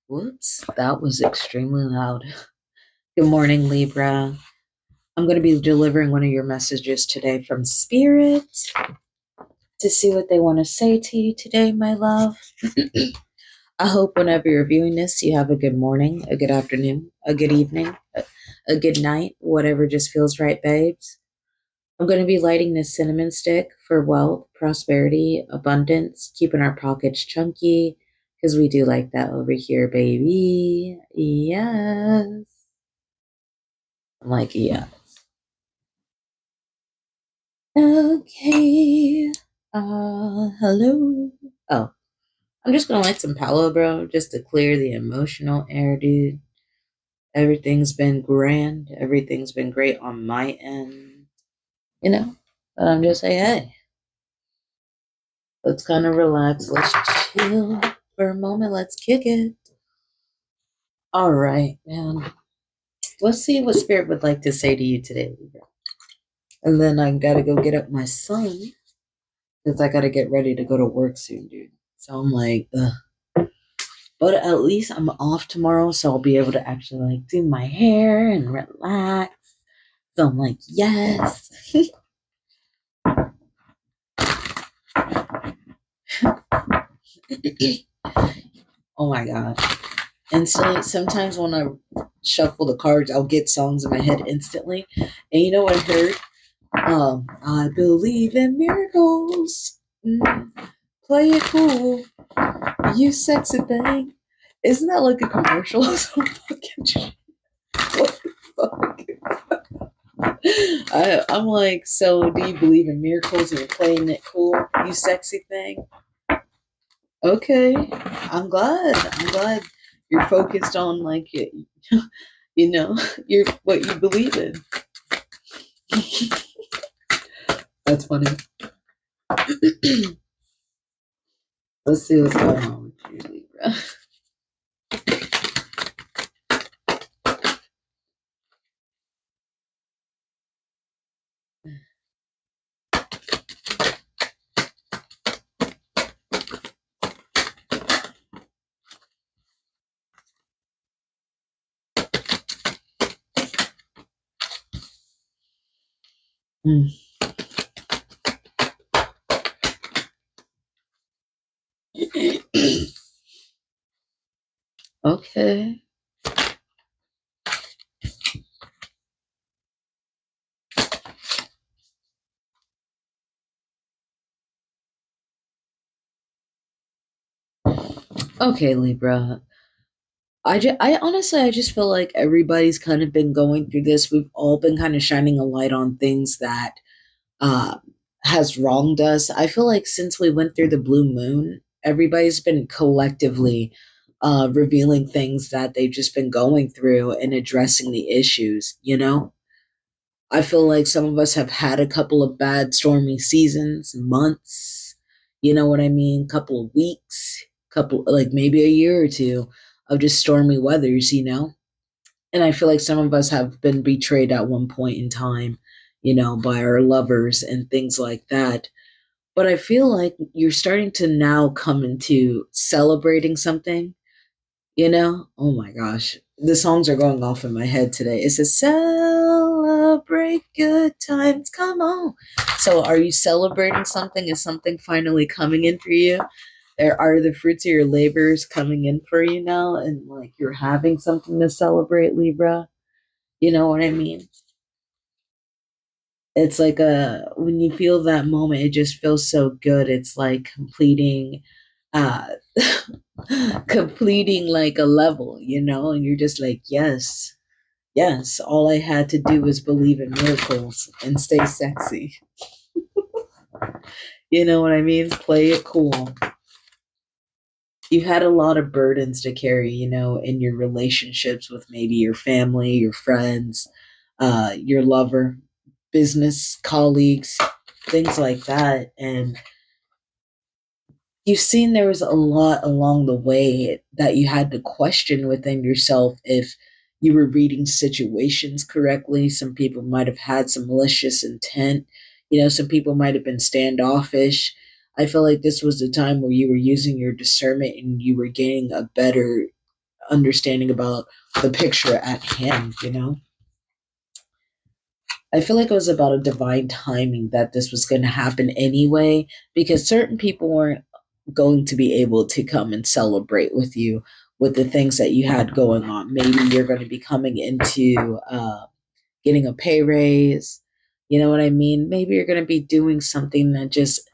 Whoops, that was extremely loud. Good morning, Libra. I'm going to be delivering one of your messages today from Spirit to see what they want to say to you today, my love. I hope whenever you're viewing this, you have a good morning, a good afternoon, a good evening, a good night, whatever just feels right, babes. I'm going to be lighting this cinnamon stick for wealth, prosperity, abundance, keeping our pockets chunky, because we do like that over here, baby. Yes. I'm like, yeah. Okay. Hello. Oh, I'm just gonna light some Palo, bro, just to clear the emotional air, dude. Everything's been grand. Everything's been great on my end, you know. But I'm just saying, hey, let's kind of relax. Let's chill for a moment. Let's kick it. All right, man. Let's see what Spirit would like to say to you today, Libra. And then I gotta go get up my son because I gotta get ready to go to work soon, dude. So I'm like, ugh. But at least I'm off tomorrow, so I'll be able to actually like do my hair and relax. So I'm like, yes. Oh my god. And so sometimes when I shuffle the cards, I'll get songs in my head instantly. And you know what I heard? I believe in miracles. Play it cool. You sexy thing. Isn't that like a commercial or something? What the fuck? I'm like, so do you believe in miracles and you're playing it cool, you sexy thing? Okay, I'm glad you're focused on like it, you know, you're what you believe in. That's funny. Let's see what's going on with you, Libra. Mm. Okay. Okay, Libra. I honestly, I just feel like everybody's kind of been going through this. We've all been kind of shining a light on things that uh, has wronged us. I feel like since we went through the blue moon, everybody's been collectively revealing things that they've just been going through and addressing the issues, you know? I feel like some of us have had a couple of bad stormy seasons, months, you know what I mean? Couple of weeks, couple like maybe a year or two of just stormy weathers, you know? And I feel like some of us have been betrayed at one point in time, you know, by our lovers and things like that. But I feel like you're starting to now come into celebrating something, you know? Oh my gosh. The songs are going off in my head today. It says, celebrate good times. Come on. So, are you celebrating something? Is something finally coming in for you? Are the fruits of your labors coming in for you now? And like you're having something to celebrate, Libra? You know what I mean? It's like when you feel that moment, it just feels so good. It's like completing uh completing like a level, you know, and you're just like, yes, yes, all I had to do was believe in miracles and stay sexy. You know what I mean? Play it cool. You've had a lot of burdens to carry, you know, in your relationships with maybe your family, your friends, your lover, business colleagues, things like that. And you've seen there was a lot along the way that you had to question within yourself if you were reading situations correctly. Some people might have had some malicious intent. You know, some people might have been standoffish. I feel like this was the time where you were using your discernment and you were gaining a better understanding about the picture at hand, you know? I feel like it was about a divine timing that this was going to happen anyway, because certain people weren't going to be able to come and celebrate with you with the things that you had going on. Maybe you're going to be coming into getting a pay raise. You know what I mean? Maybe you're going to be doing something that just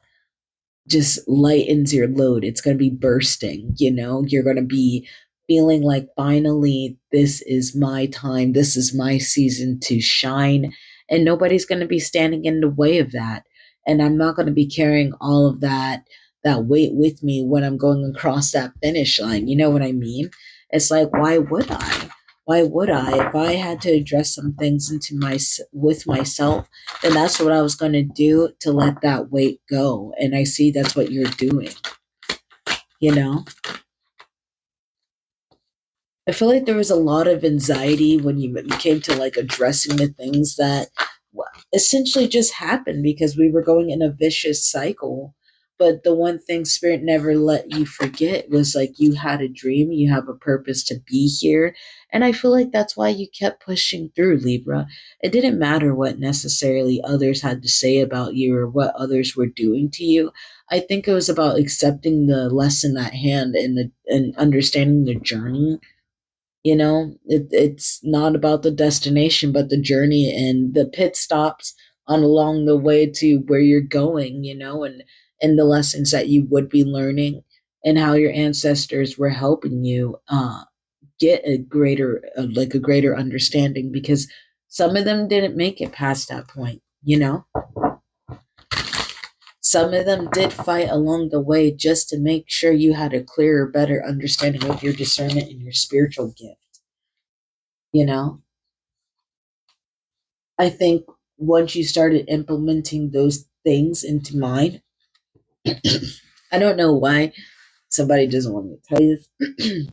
lightens your load. It's going to be bursting, you know? You're going to be feeling like finally this is my time. This is my season to shine and nobody's going to be standing in the way of that. And I'm not going to be carrying all of that weight with me when I'm going across that finish line. You know what I mean? It's like why would I? Why would I? If I had to address some things into my with myself, and that's what I was going to do to let that weight go. And I see that's what you're doing, you know? I feel like there was a lot of anxiety when you came to like addressing the things that essentially just happened because we were going in a vicious cycle. But the one thing Spirit never let you forget was like you had a dream, you have a purpose to be here. And I feel like that's why you kept pushing through, Libra. It didn't matter what necessarily others had to say about you or what others were doing to you. I think it was about accepting the lesson at hand and understanding the journey. You know, it's not about the destination but the journey and the pit stops on along the way to where you're going, you know, and the lessons that you would be learning and how your ancestors were helping you get a greater like a greater understanding because some of them didn't make it past that point, you know. Some of them did fight along the way just to make sure you had a clearer, better understanding of your discernment and your spiritual gift, you know. I think once you started implementing those things into mine, I don't know why somebody doesn't want me to tell you this.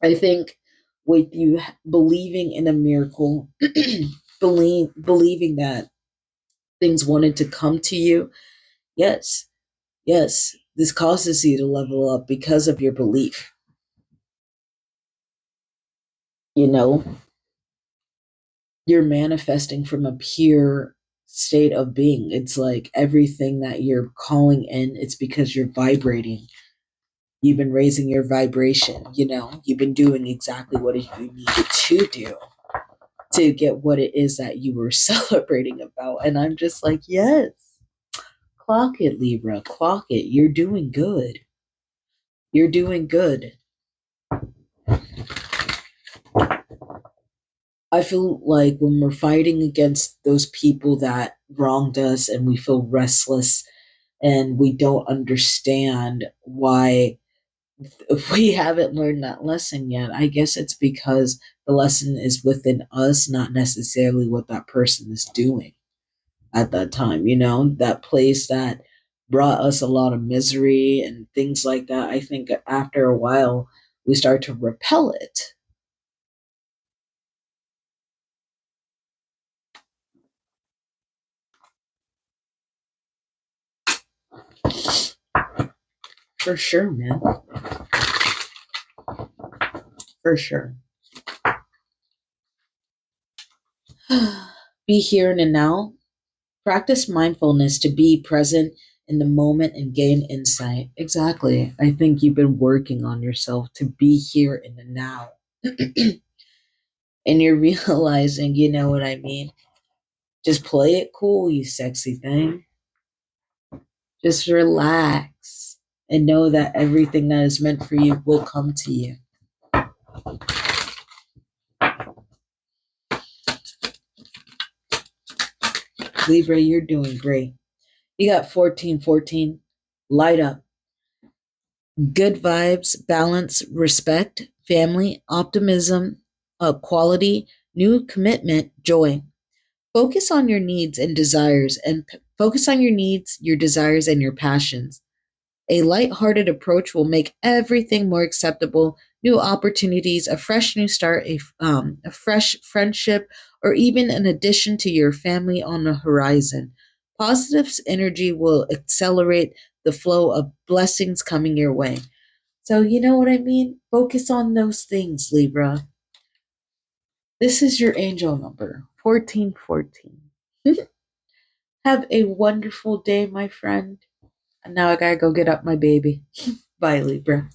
I think with you believing in a miracle, believing that things wanted to come to you, yes, yes, this causes you to level up because of your belief. You know, you're manifesting from a pure state of being. It's like everything that you're calling in, it's because you're vibrating. You've been raising your vibration, you know, you've been doing exactly what you needed to do to get what it is that you were celebrating about. And I'm just like, yes, clock it, Libra, clock it. You're doing good. You're doing good. I feel like when we're fighting against those people that wronged us and we feel restless and we don't understand why if we haven't learned that lesson yet, I guess it's because the lesson is within us, not necessarily what that person is doing at that time. You know, that place that brought us a lot of misery and things like that. I think after a while, we start to repel it. For sure, man. For sure. Be here in and now. Practice mindfulness to be present in the moment and gain insight. Exactly. I think you've been working on yourself to be here in the now. And you're realizing, you know what I mean? Just play it cool, you sexy thing. Just relax and know that everything that is meant for you will come to you. Libra, you're doing great. You got 1414. Light up. Good vibes, balance, respect, family, optimism, quality, new commitment, joy. Focus on your needs and desires and focus on your needs, your desires, and your passions. A light-hearted approach will make everything more acceptable. New opportunities, a fresh new start, a fresh friendship, or even an addition to your family on the horizon. Positive energy will accelerate the flow of blessings coming your way. So, you know what I mean? Focus on those things, Libra. This is your angel number 1414. Have a wonderful day, my friend. And now I gotta go get up my baby. Bye, Libra.